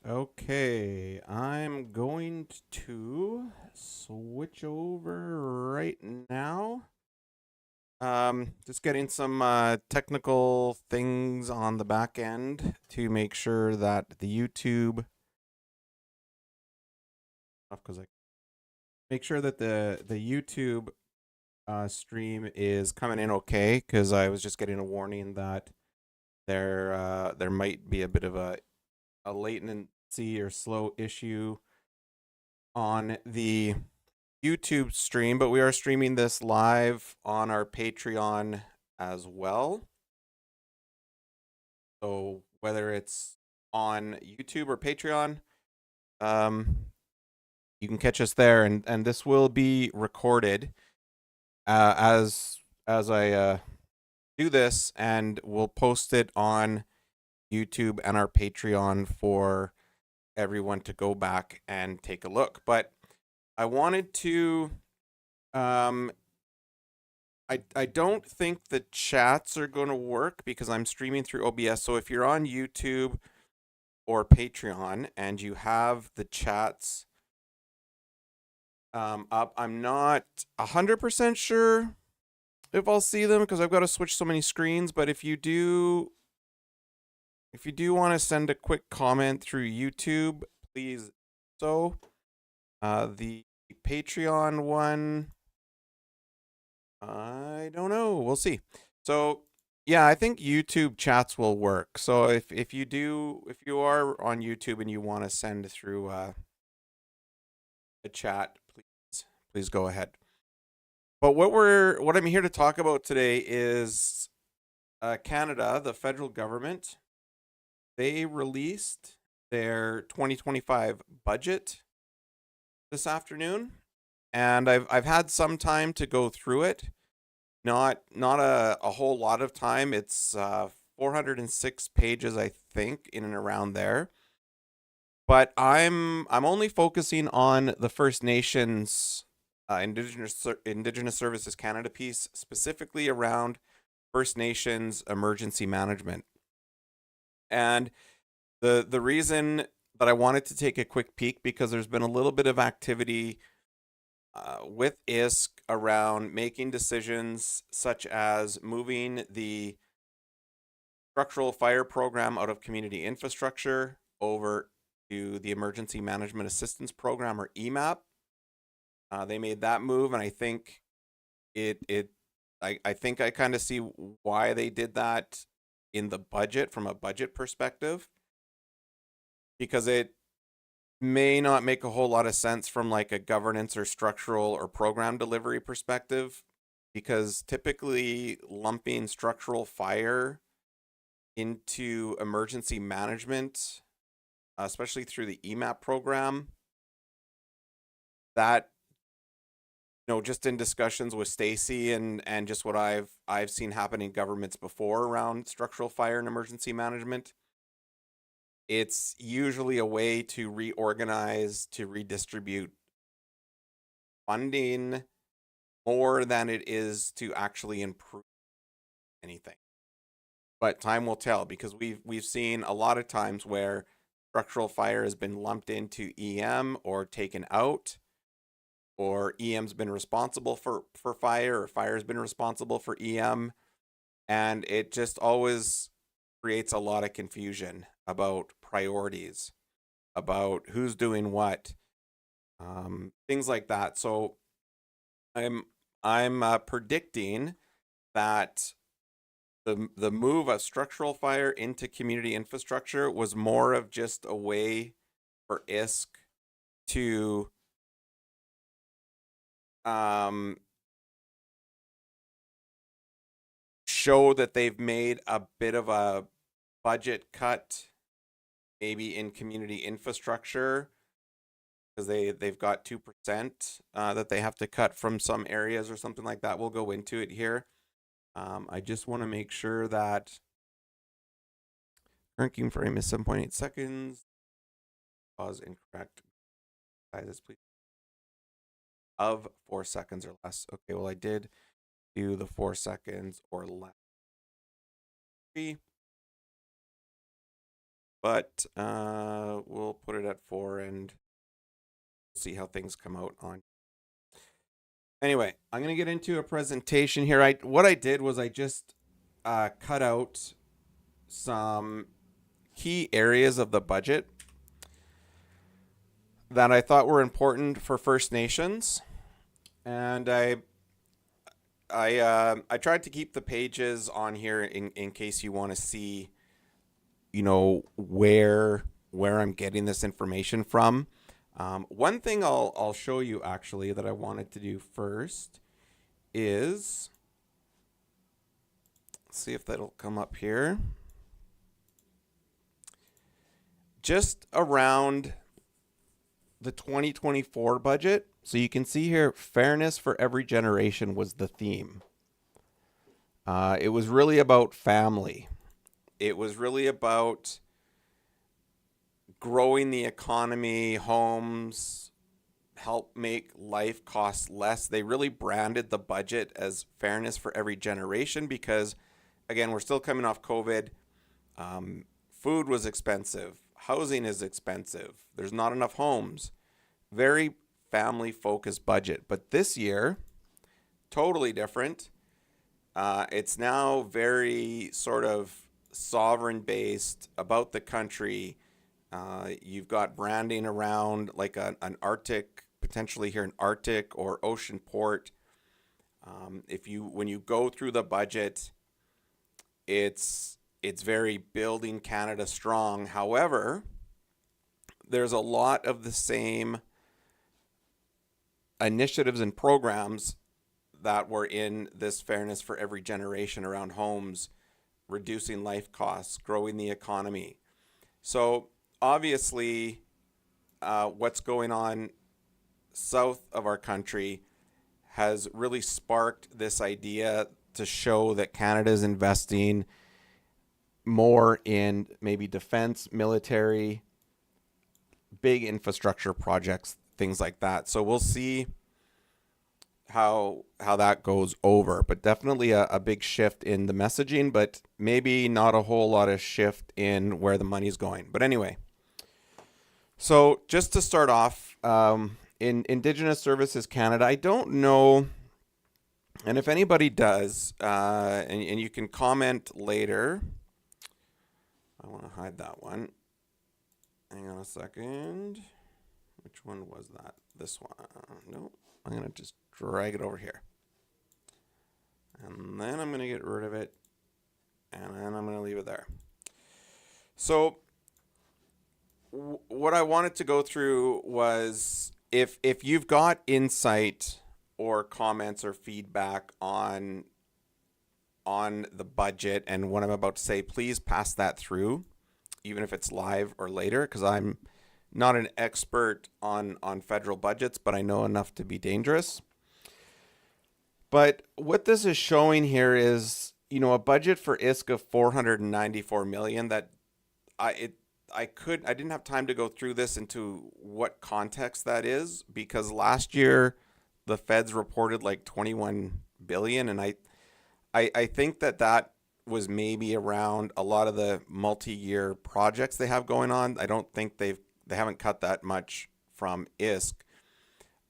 Okay, I'm going to switch over right now. Just getting some technical things on the back end to make sure that the YouTube, because I make sure that the YouTube stream is coming in okay. Because I was just getting a warning that there might be a bit of a latency or slow issue on the YouTube stream, but we are streaming this live on our Patreon as well. So whether it's on YouTube or Patreon, um, you can catch us there, and this will be recorded as I do this, and we'll post it on YouTube and our Patreon for everyone to go back and take a look. But I wanted to um, I don't think the chats are going to work because I'm streaming through OBS. So if you're on YouTube or Patreon and you have the chats up, I'm not 100% sure if I'll see them because I've got to switch so many screens. But if you do want to send a quick comment through YouTube, please. So the Patreon one, I don't know. We'll see. So yeah, I think YouTube chats will work. So if you are on YouTube and you want to send through a chat, please go ahead. But what I'm here to talk about today is Canada, the federal government. They released their 2025 budget this afternoon, and I've had some time to go through it. Not a whole lot of time. It's 406 pages, I think, in and around there. But I'm only focusing on the First Nations Indigenous Services Canada piece, specifically around First Nations emergency management. And the reason that I wanted to take a quick peek because there's been a little bit of activity with ISK around making decisions such as moving the structural fire program out of community infrastructure over to the Emergency Management Assistance Program, or EMAP. They made that move, and I think I think I kind of see why they did that in the budget from a budget perspective, because it may not make a whole lot of sense from like a governance or structural or program delivery perspective, because typically lumping structural fire into emergency management, especially through the EMAP program, that just in discussions with Stacy and just what I've seen happen in governments before around structural fire and emergency management, it's usually a way to reorganize, to redistribute funding more than it is to actually improve anything. But time will tell, because we've seen a lot of times where structural fire has been lumped into EM or taken out, or EM's been responsible for fire, or fire's been responsible for EM, and it just always creates a lot of confusion about priorities, about who's doing what, things like that. So I'm predicting that the move of structural fire into community infrastructure was more of just a way for ISK to show that they've made a bit of a budget cut, maybe in community infrastructure, because they've got 2% that they have to cut from some areas or something like that. We'll go into it here. I just want to make sure that current queuing frame is 7.8 seconds. Pause incorrect. Sizes, please. Of 4 seconds or less. Okay, well, I did do the 4 seconds or less. but we'll put it at 4 and see how things come out on. Anyway, I'm going to get into a presentation here. What I did was I just cut out some key areas of the budget that I thought were important for First Nations, and I tried to keep the pages on here in case you want to see, where I'm getting this information from. One thing I'll show you actually that I wanted to do first is, let's see if that'll come up here. Just around the 2024 budget. So you can see here, fairness for every generation was the theme. It was really about family. It was really about growing the economy, homes, help make life costs less. They really branded the budget as fairness for every generation because, again, we're still coming off COVID. Food was expensive. Housing is expensive. There's not enough homes. Very family-focused budget. But this year, totally different. It's now very sort of sovereign-based, about the country. You've got branding around like an Arctic, potentially here an Arctic or ocean port. When you go through the budget, it's very building Canada strong. However, there's a lot of the same initiatives and programs that were in this fairness for every generation around homes, reducing life costs, growing the economy. So obviously, what's going on south of our country has really sparked this idea to show that Canada is investing more in maybe defense, military, big infrastructure projects, things like that. So we'll see how that goes over, but definitely a big shift in the messaging, but maybe not a whole lot of shift in where the money's going. But anyway, so just to start off, in Indigenous Services Canada, I don't know, and if anybody does, and you can comment later. I want to hide that one. Hang on a second. Which one was that? This one. No, I'm going to just drag it over here. And then I'm going to get rid of it. And then I'm going to leave it there. So what I wanted to go through was if you've got insight or comments or feedback on the budget and what I'm about to say, please pass that through, even if it's live or later, because I'm not an expert on federal budgets, but I know enough to be dangerous. But what this is showing here is, a budget for ISK of $494 million that I didn't have time to go through this into what context that is, because last year the feds reported like 21 billion, and I think that was maybe around a lot of the multi-year projects they have going on. I don't think they haven't cut that much from ISK.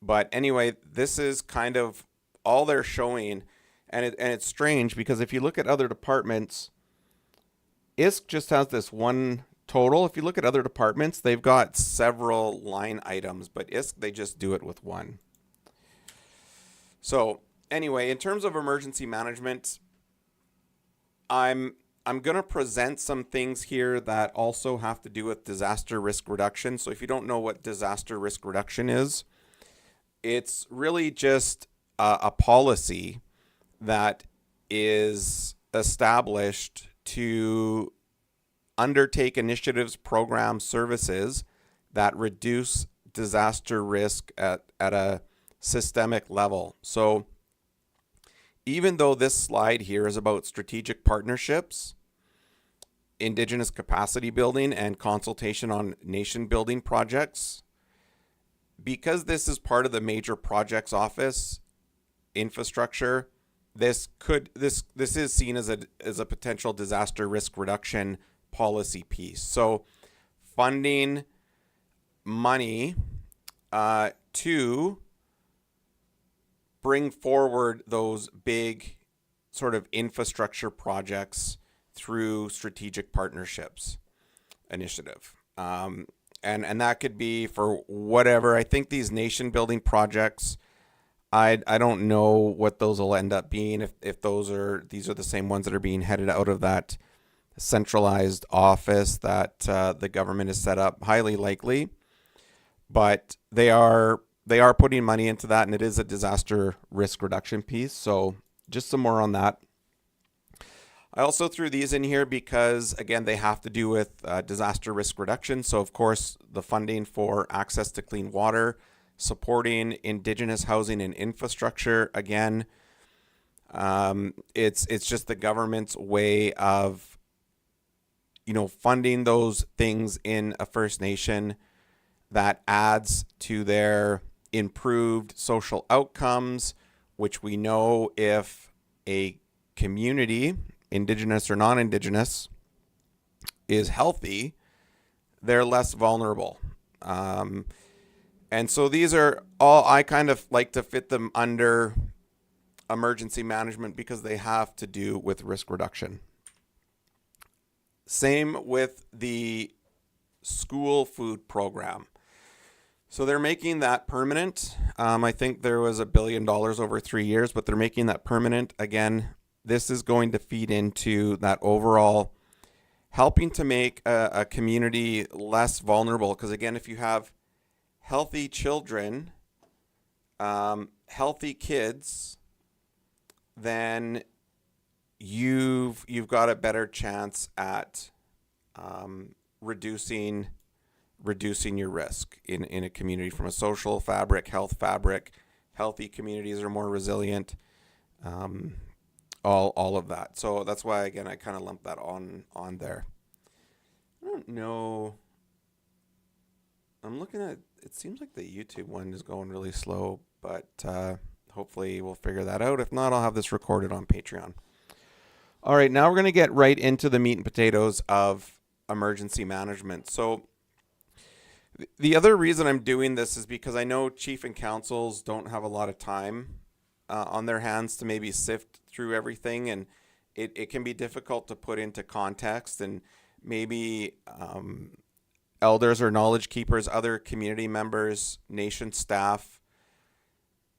But anyway, this is kind of all they're showing, and it's strange because if you look at other departments, ISK just has this one total. If you look at other departments, they've got several line items, but ISK, they just do it with one. So anyway, in terms of emergency management, I'm going to present some things here that also have to do with disaster risk reduction. So if you don't know what disaster risk reduction is, it's really just a policy that is established to undertake initiatives, programs, services that reduce disaster risk at a systemic level. So even though this slide here is about strategic partnerships, Indigenous capacity building, and consultation on nation building projects, because this is part of the major projects office infrastructure, this is seen as a potential disaster risk reduction policy piece. So funding money to bring forward those big sort of infrastructure projects through strategic partnerships initiative. And that could be for whatever. I think these nation building projects, I don't know what those will end up being, if these are the same ones that are being headed out of that centralized office that the government has set up. Highly likely, but they are putting money into that, and it is a disaster risk reduction piece. So just some more on that. I also threw these in here because, again, they have to do with disaster risk reduction. So, of course, the funding for access to clean water, supporting Indigenous housing and infrastructure. Again, it's just the government's way of, funding those things in a First Nation that adds to their improved social outcomes, which we know if a community, Indigenous or non-Indigenous, is healthy, they're less vulnerable. And so these are all, I kind of like to fit them under emergency management because they have to do with risk reduction. Same with the school food program. So they're making that permanent. I think there was $1 billion over 3 years, but they're making that permanent. Again, this is going to feed into that overall helping to make a community less vulnerable. Because again, if you have healthy children, healthy kids, then you've got a better chance at reducing your risk in a community from a social fabric, health fabric. Healthy communities are more resilient. All of that. So that's why, again, I kind of lumped that on there. I don't know. I'm looking at, it seems like the YouTube one is going really slow, but hopefully we'll figure that out. If not, I'll have this recorded on Patreon. All right, now we're going to get right into the meat and potatoes of emergency management. So the other reason I'm doing this is because I know chief and councils don't have a lot of time on their hands to maybe sift through everything, and it can be difficult to put into context, and maybe elders or knowledge keepers, other community members, nation staff,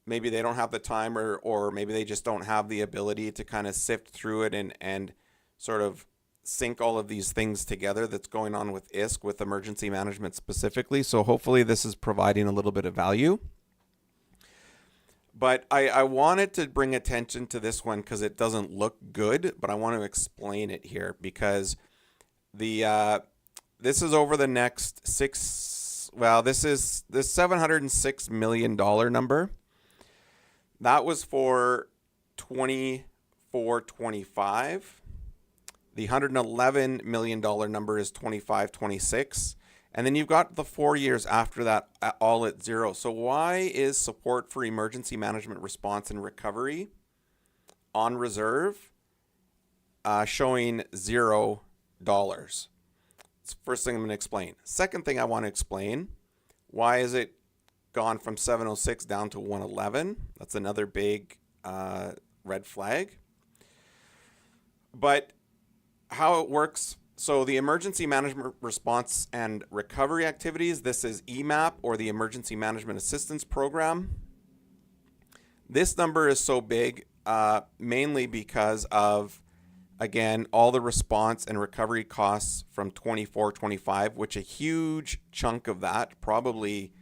maybe they don't have the time, or maybe they just don't have the ability to kind of sift through it and sort of sync all of these things together that's going on with ISK, with emergency management specifically. So hopefully this is providing a little bit of value. But I wanted to bring attention to this one because it doesn't look good, but I want to explain it here because this is over the next this is the $706 million number. That was for 24-25. The $111 million number is 25-26. And then you've got the 4 years after that all at zero. So why is support for emergency management response and recovery on reserve showing $0? It's the first thing I'm going to explain. Second thing I want to explain, why is it gone from 706 down to 111? That's another big red flag. But how it works, so the emergency management response and recovery activities, this is EMAP, or the Emergency Management Assistance Program. This number is so big mainly because of, again, all the response and recovery costs from 24-25, which a huge chunk of that, probably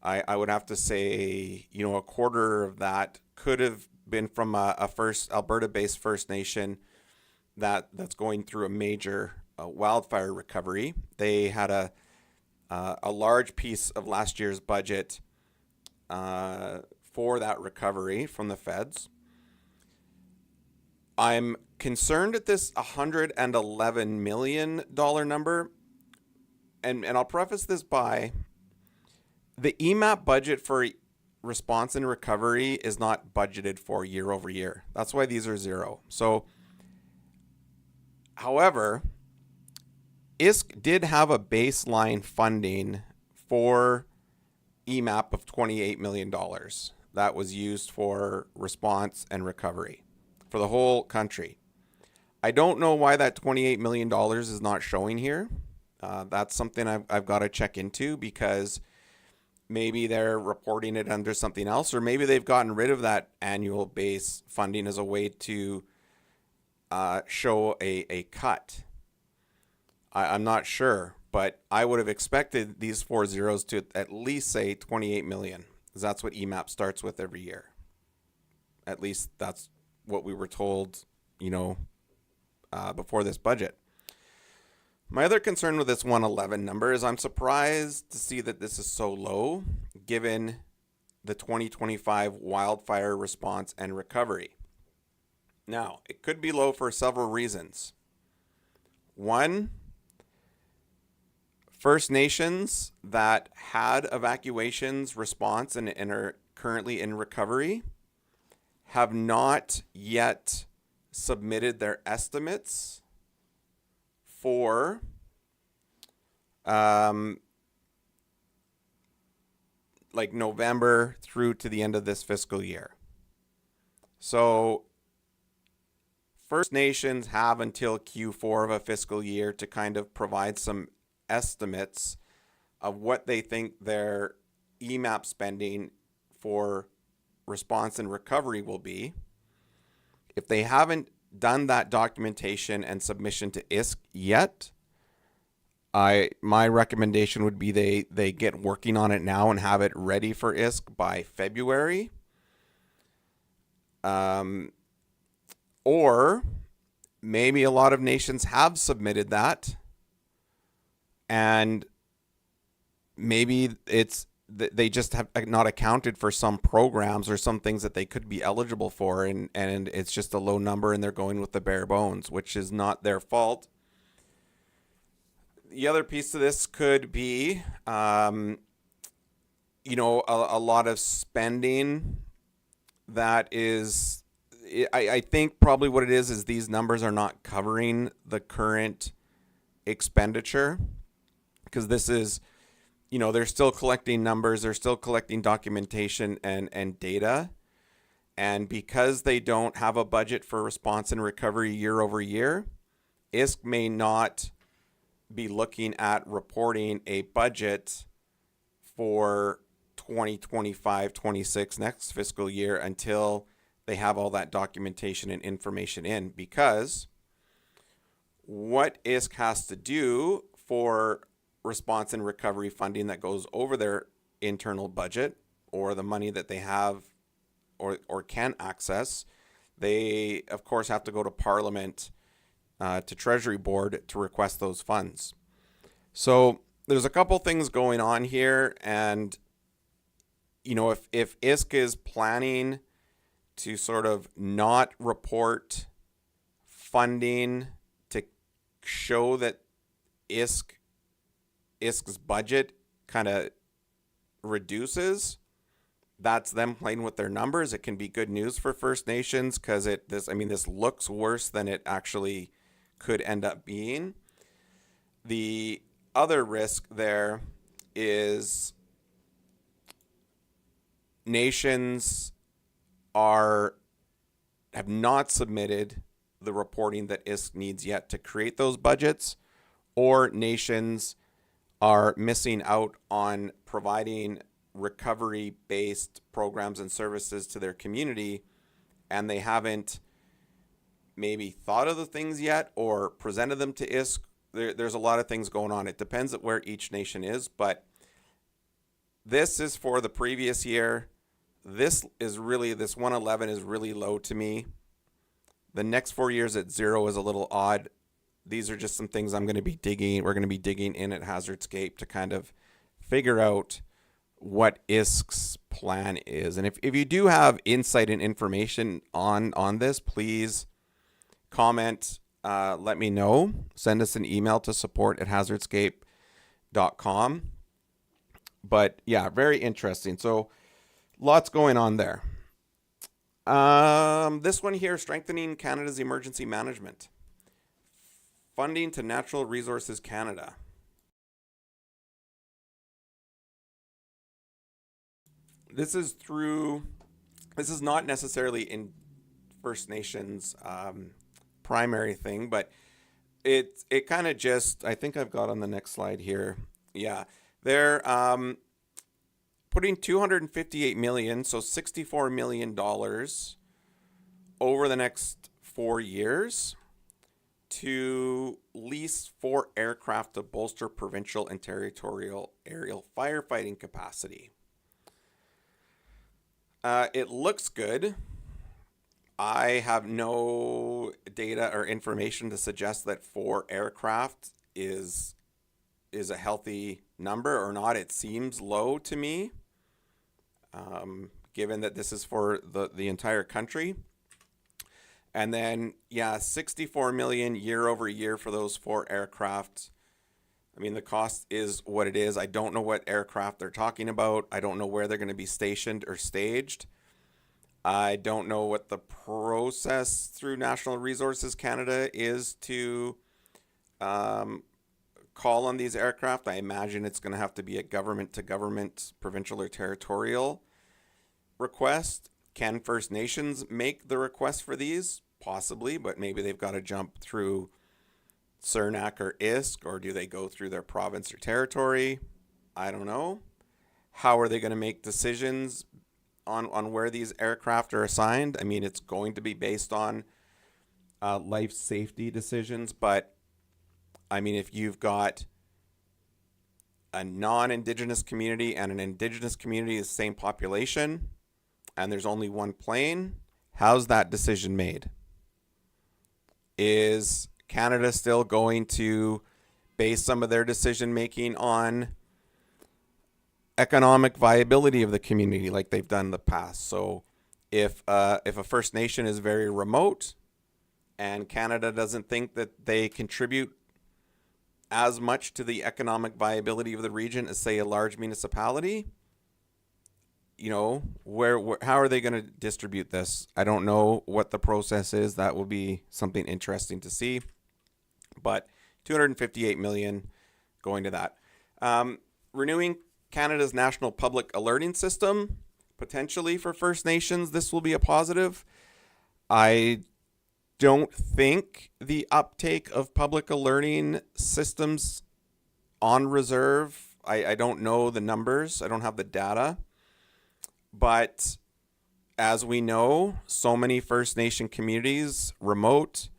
I would have to say, a quarter of that could have been from a first Alberta-based First Nation that's going through a major wildfire recovery. They had a large piece of last year's budget for that recovery from the feds. I'm concerned at this $111 million number, and I'll preface this by the EMAP budget for response and recovery is not budgeted for year over year. That's why these are zero. So, however, ISK did have a baseline funding for EMAP of $28 million that was used for response and recovery for the whole country. I don't know why that $28 million is not showing here. That's something I've got to check into, because maybe they're reporting it under something else, or maybe they've gotten rid of that annual base funding as a way to show a cut. I'm not sure, but I would have expected these 4 zeros to at least say 28 million, because that's what EMAP starts with every year. At least that's what we were told, before this budget. My other concern with this 111 number is I'm surprised to see that this is so low given the 2025 wildfire response and recovery. Now, it could be low for several reasons. One, First Nations that had evacuations response and are currently in recovery have not yet submitted their estimates for like November through to the end of this fiscal year. So First Nations have until Q4 of a fiscal year to kind of provide some estimates of what they think their EMAP spending for response and recovery will be. If they haven't done that documentation and submission to ISK yet, my recommendation would be they get working on it now and have it ready for ISK by February. Or maybe a lot of nations have submitted that, and maybe they just have not accounted for some programs or some things that they could be eligible for, and it's just a low number and they're going with the bare bones, which is not their fault. The other piece of this could be, a lot of spending that is, I think probably what it is these numbers are not covering the current expenditure, because this is, they're still collecting numbers, they're still collecting documentation and data. And because they don't have a budget for response and recovery year over year, ISK may not be looking at reporting a budget for 2025-26 next fiscal year until they have all that documentation and information in, because what ISK has to do for response and recovery funding that goes over their internal budget or the money that they have or can access, they of course have to go to Parliament, to Treasury Board, to request those funds. So there's a couple things going on here, and if ISK is planning to sort of not report funding to show that ISK's budget kind of reduces, that's them playing with their numbers. It can be good news for First Nations, because this looks worse than it actually could end up being. The other risk there is nations have not submitted the reporting that ISK needs yet to create those budgets, or nations are missing out on providing recovery-based programs and services to their community, and they haven't maybe thought of the things yet or presented them to ISK. There's a lot of things going on. It depends on where each nation is, but this is for the previous year. This 111 is really low to me. The next 4 years at 0 is a little odd. These are just some things we're going to be digging in at Hazardscape to kind of figure out what ISK's plan is. And if you do have insight and information on this, please comment, let me know. Send us an email to support@hazardscape.com. But yeah, very interesting. So lots going on there. This one here, strengthening Canada's emergency management. funding to Natural Resources Canada. This is not necessarily in First Nations primary thing, but it kind of just, I think I've got on the next slide here. Yeah, they're putting 258 million, so $64 million over the next 4 years to lease 4 aircraft to bolster provincial and territorial aerial firefighting capacity. It looks good. I have no data or information to suggest that 4 aircraft is a healthy number or not. It seems low to me, given that this is for the entire country. And then, yeah, 64 million year over year for those 4 aircraft. I mean, the cost is what it is. I don't know what aircraft they're talking about. I don't know where they're going to be stationed or staged. I don't know what the process through Natural Resources Canada is to call on these aircraft. I imagine it's going to have to be a government to government, provincial or territorial request. Can First Nations make the request for these? Possibly, but maybe they've got to jump through CERNAC or ISK, or do they go through their province or territory? I don't know. How are they going to make decisions on where these aircraft are assigned? I mean, it's going to be based on life safety decisions, but I mean, if you've got a non-Indigenous community and an Indigenous community, the same population, and there's only one plane, how's that decision made? Is Canada still going to base some of their decision making on economic viability of the community like they've done in the past? So if a First Nation is very remote and Canada doesn't think that they contribute as much to the economic viability of the region as, say, a large municipality, you know, how are they going to distribute this? I don't know what the process is. That will be something interesting to see. But 258 million going to that. Renewing Canada's national public alerting system, potentially for First Nations, this will be a positive. I don't think the uptake of public alerting systems on reserve, I don't know the numbers. I don't have the data. But as we know, so many First Nation communities, remote,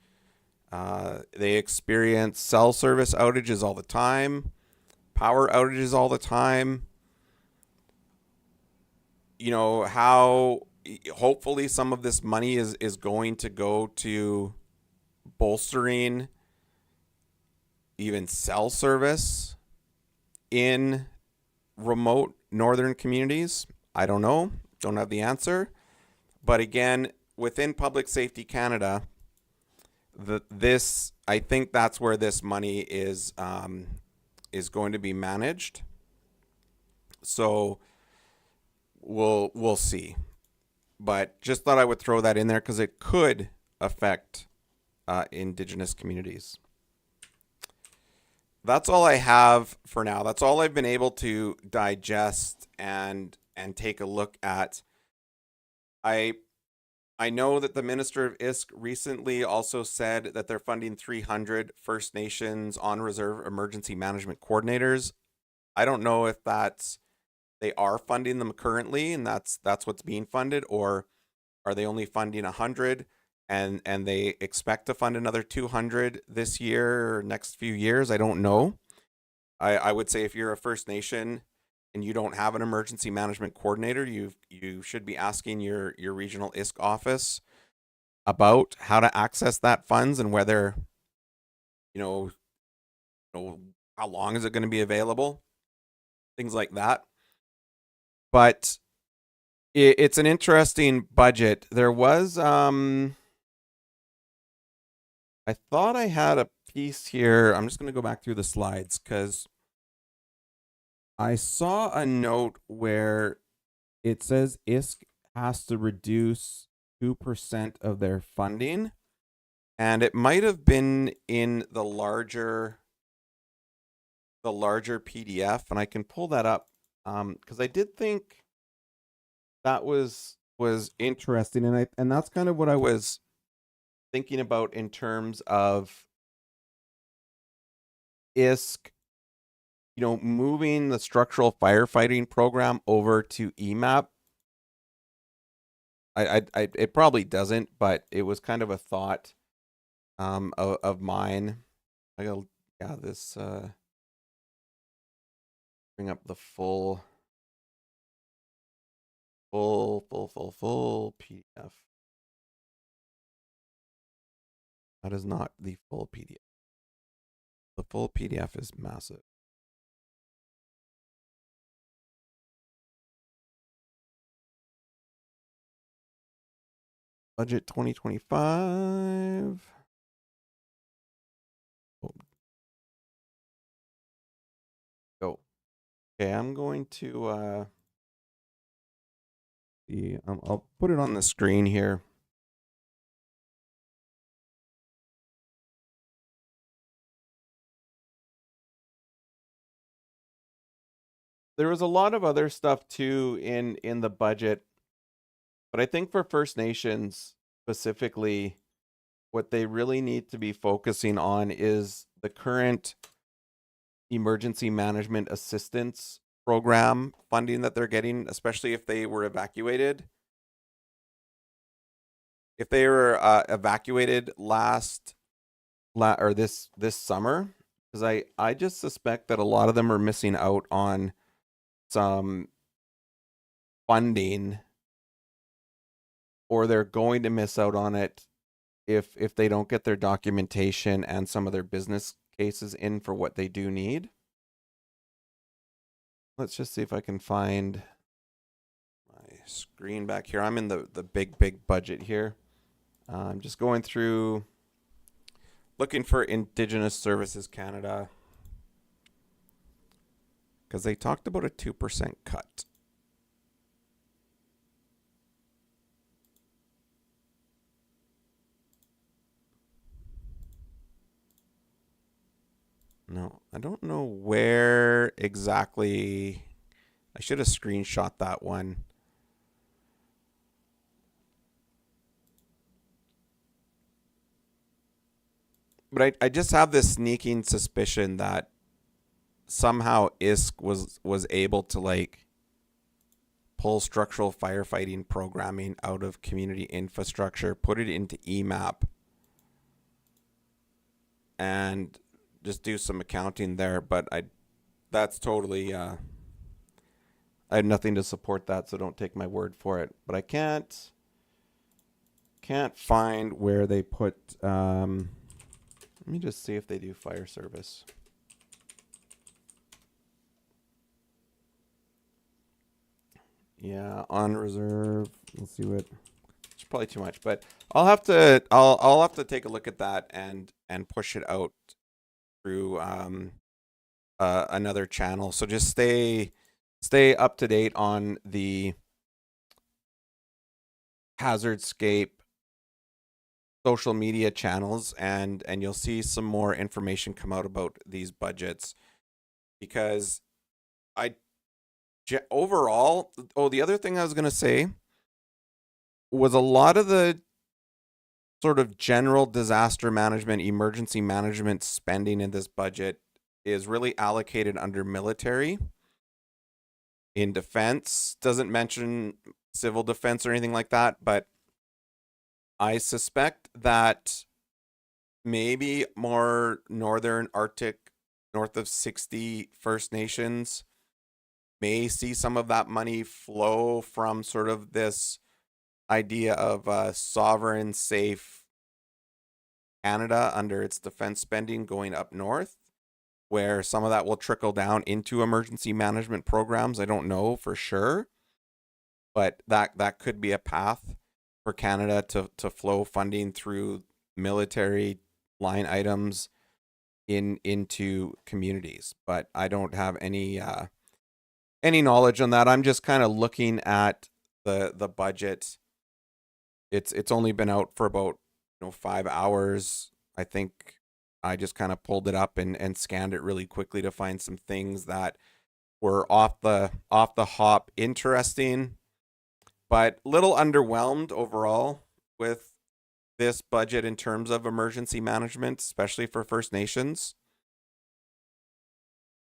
they experience cell service outages all the time, power outages all the time. You know, how hopefully some of this money is going to go to bolstering even cell service in remote northern communities. I don't know. Don't have the answer. But again, within Public Safety Canada, I think that's where this money is going to be managed. So we'll see. But just thought I would throw that in there because it could affect Indigenous communities. That's all I have for now. That's all I've been able to digest and take a look at. I know that the Minister of ISK recently also said that they're funding 300 First Nations on reserve emergency management coordinators. I don't know if they are funding them currently and that's what's being funded, or are they only funding 100 and they expect to fund another 200 this year or next few years? I don't know. I would say if you're a First Nation and you don't have an emergency management coordinator, you should be asking your regional ISK office about how to access that funds and whether, you know how long is it going to be available, things like that. But it's an interesting budget. There was I thought I had a piece here. I'm just going to go back through the slides because I saw a note where it says ISK has to reduce 2% of their funding. and it might have been in the larger PDF, and I can pull that up because I did think that was interesting, and that's kind of what I was thinking about in terms of ISK, moving the structural firefighting program over to EMAP. It probably doesn't, but it was kind of a thought of mine. I got this bring up the full PDF. That is not the full PDF. The full PDF is massive. Budget 2025. Go. Okay, I'm going to I'll put it on the screen here. There was a lot of other stuff too in the budget, but I think for First Nations specifically, what they really need to be focusing on is the current emergency management assistance program funding that they're getting, especially if they were evacuated. If they were evacuated this summer, because I just suspect that a lot of them are missing out on some funding, or they're going to miss out on it if they don't get their documentation and some of their business cases in for what they do need. Let's just see if I can find my screen back here. I'm in the big budget here. I'm just going through looking for Indigenous Services Canada, because they talked about a 2% cut. No, I don't know where exactly. I should have screenshot that one. But I just have this sneaking suspicion that somehow ISK was able to like pull structural firefighting programming out of community infrastructure, put it into EMAP, and just do some accounting there. But that's totally I have nothing to support that, so don't take my word for it. But I can't find where they put let me just see if they do fire service. Yeah, on reserve. Let's see what. It's probably too much, but I'll have to take a look at that and push it out through another channel. So just stay up to date on the Hazardscape social media channels, and you'll see some more information come out about these budgets, because overall, the other thing I was going to say was a lot of the sort of general disaster management, emergency management spending in this budget is really allocated under military. In defense, doesn't mention civil defense or anything like that, but I suspect that maybe more northern Arctic, north of 60 First Nations may see some of that money flow from sort of this idea of a sovereign, safe Canada under its defense spending going up north, where some of that will trickle down into emergency management programs. I don't know for sure, but that could be a path for Canada to flow funding through military line items into communities. But I don't have any knowledge on that. I'm just kind of looking at the budget. It's only been out for about 5 hours. I think I just kind of pulled it up and scanned it really quickly to find some things that were off the hop interesting, but little underwhelmed overall with this budget in terms of emergency management, especially for First Nations.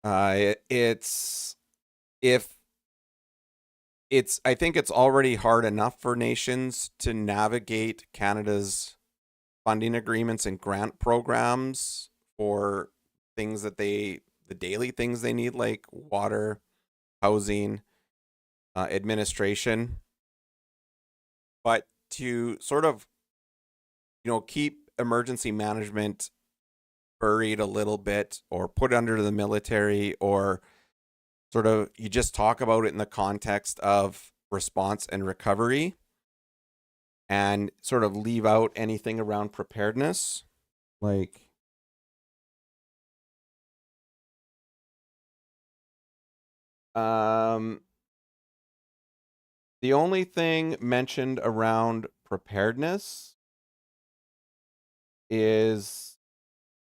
It's if it's I think it's already hard enough for nations to navigate Canada's funding agreements and grant programs for things that the daily things they need, like water, housing, administration. But to sort of, keep emergency management buried a little bit or put under the military, or sort of you just talk about it in the context of response and recovery and sort of leave out anything around preparedness. Like, the only thing mentioned around preparedness is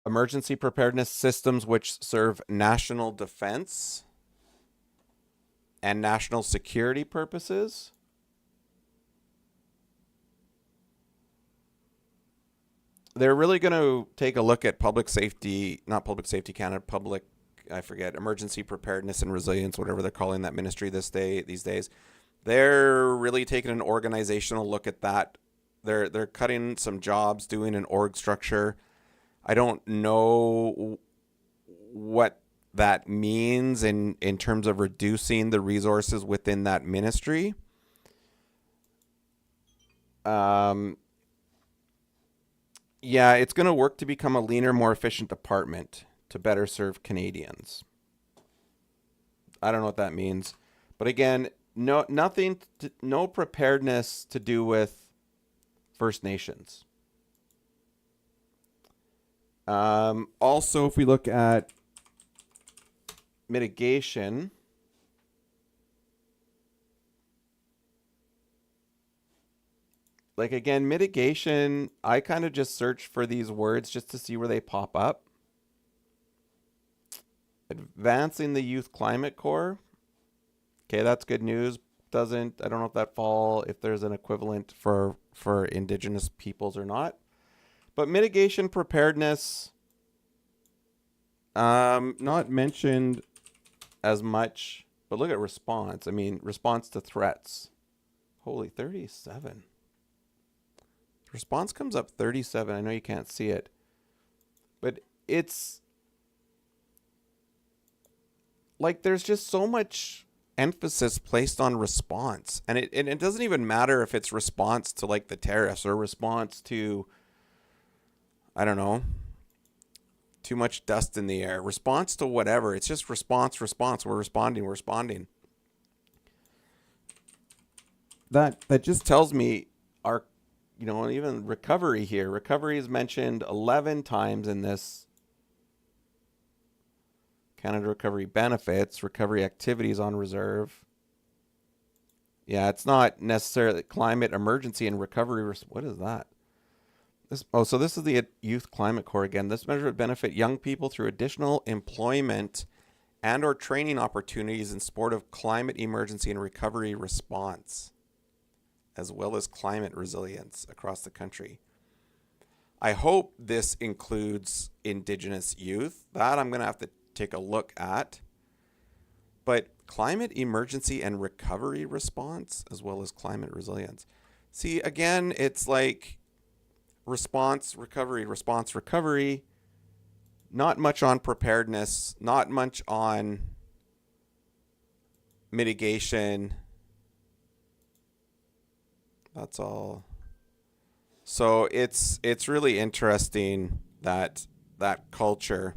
emergency preparedness systems which serve national defense and national security purposes. They're really going to take a look at public safety, not Public Safety Canada, emergency preparedness and resilience, whatever they're calling that ministry these days. They're really taking an organizational look at that. They're cutting some jobs, doing an org structure. I don't know what that means in terms of reducing the resources within that ministry. Yeah, it's going to work to become a leaner, more efficient department to better serve Canadians. I don't know what that means, but again, no preparedness to do with First Nations. Also, if we look at mitigation, like again, mitigation, I kind of just search for these words just to see where they pop up. Advancing the Youth Climate Corps. Okay, that's good news. I don't know if there's an equivalent for Indigenous peoples or not. But mitigation preparedness, not mentioned as much. But look at response. I mean, response to threats. Holy, 37. Response comes up 37. I know you can't see it. But it's like there's just so much emphasis placed on response. And it doesn't even matter if it's response to like the tariffs or response to, I don't know, too much dust in the air. Response to whatever. It's just response. We're responding. That just tells me our, even recovery here. Recovery is mentioned 11 times in this Canada Recovery Benefits, recovery activities on reserve. Yeah, it's not necessarily climate emergency and recovery. What is that? So this is the Youth Climate Corps again. This measure would benefit young people through additional employment and or training opportunities in support of climate emergency and recovery response, as well as climate resilience across the country. I hope this includes Indigenous youth. That I'm going to have to take a look at. But climate emergency and recovery response, as well as climate resilience. See, again, it's like response, recovery. Not much on preparedness, not much on mitigation. That's all. So it's really interesting that culture.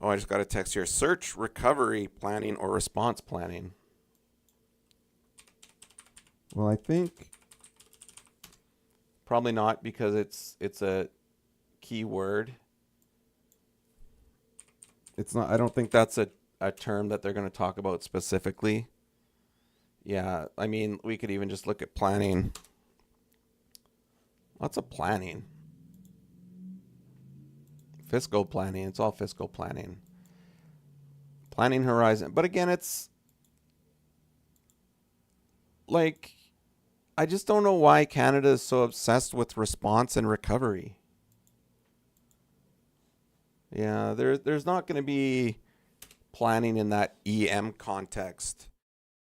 Oh, I just got a text here. Search recovery planning or response planning. Well, I think probably not, because it's a key word. It's not. I don't think that's a term that they're going to talk about specifically. Yeah, I mean, we could even just look at planning. Lots of planning. Fiscal planning. It's all fiscal planning. Planning horizon. But again, it's like, I just don't know why Canada is so obsessed with response and recovery. Yeah, there's not going to be planning in that EM context.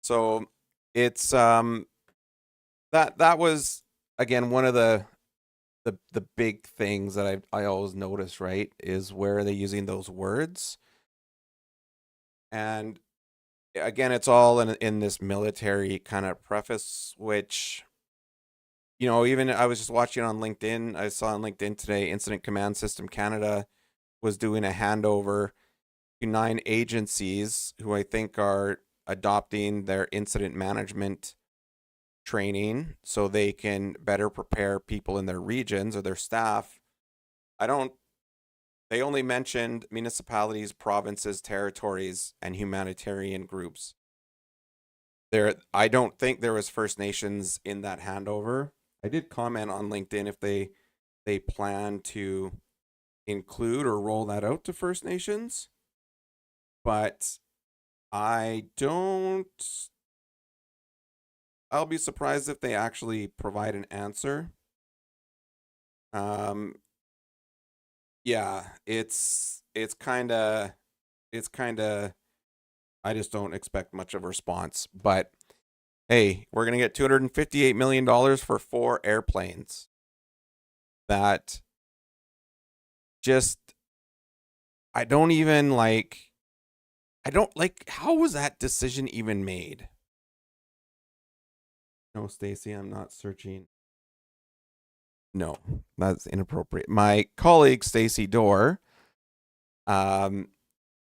So it's that was again one of the big things that I always notice, right, is where are they using those words? And again, it's all in this military kind of preface, which, even I was just watching on LinkedIn. I saw on LinkedIn today, Incident Command System Canada was doing a handover to 9 agencies who I think are adopting their incident management training so they can better prepare people in their regions or their staff. I don't They only mentioned municipalities, provinces, territories, and humanitarian groups. I don't think there was First Nations in that handover. I did comment on LinkedIn if they plan to include or roll that out to First Nations, but I don't. I'll be surprised if they actually provide an answer. Um, yeah, it's kind of I just don't expect much of a response. But hey, we're gonna get $258 million for 4 airplanes. That just I don't even like. I don't like. How was that decision even made? No, Stacy, I'm not searching. No, that's inappropriate. My colleague Stacy Dorr um,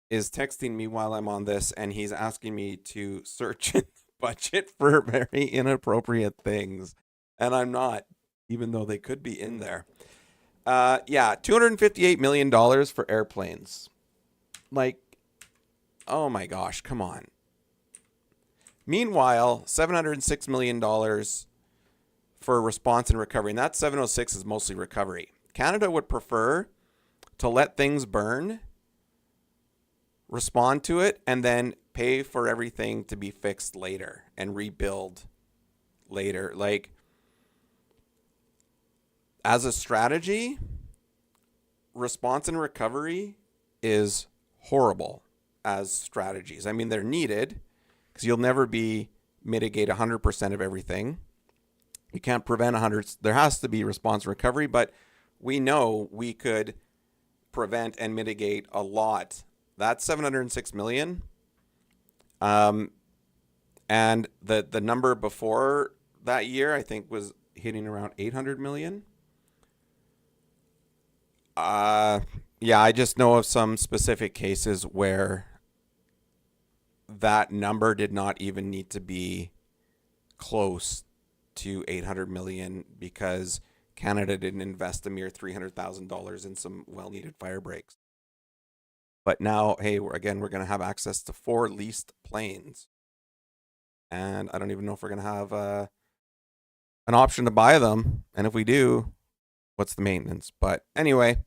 is texting me while I'm on this, and he's asking me to search in the budget for very inappropriate things, and I'm not, even though they could be in there. Yeah, $258 million for airplanes. Like, oh my gosh, come on. Meanwhile, $706 million for response and recovery, and that 706 is mostly recovery. Canada would prefer to let things burn, respond to it, and then pay for everything to be fixed later and rebuild later. Like, as a strategy, response and recovery is horrible as strategies. I mean, they're needed because you'll never mitigate 100% of everything. You can't prevent 100. There has to be response and recovery, but we know we could prevent and mitigate a lot. That's 706 million. And the number before that year, I think, was hitting around 800 million. Yeah, I just know of some specific cases where that number did not even need to be close to 800 million because Canada didn't invest a mere $300,000 in some well-needed fire breaks. But now, hey, we're going to have access to 4 leased planes. And I don't even know if we're going to have an option to buy them. And if we do, what's the maintenance? But anyway,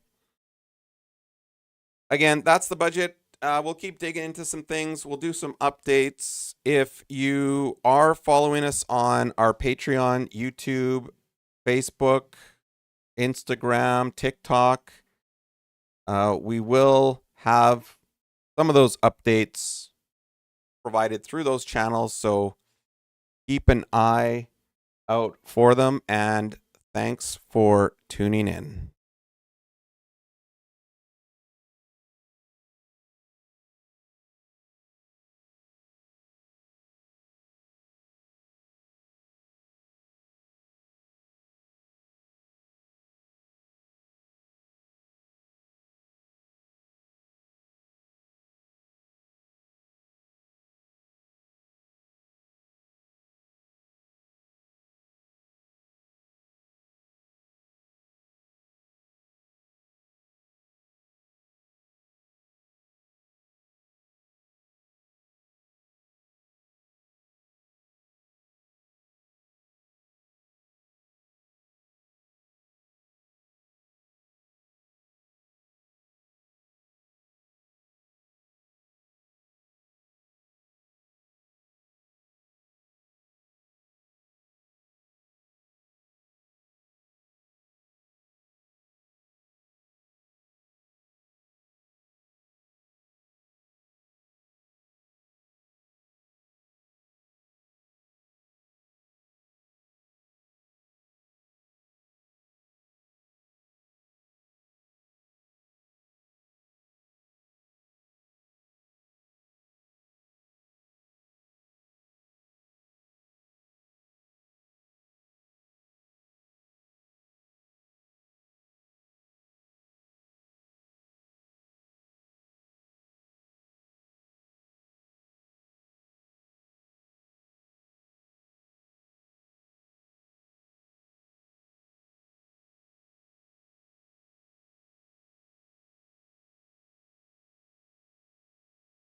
again, that's the budget. We'll keep digging into some things. We'll do some updates. If you are following us on our Patreon, YouTube, Facebook, Instagram, TikTok, we will have some of those updates provided through those channels. So keep an eye out for them. And thanks for tuning in.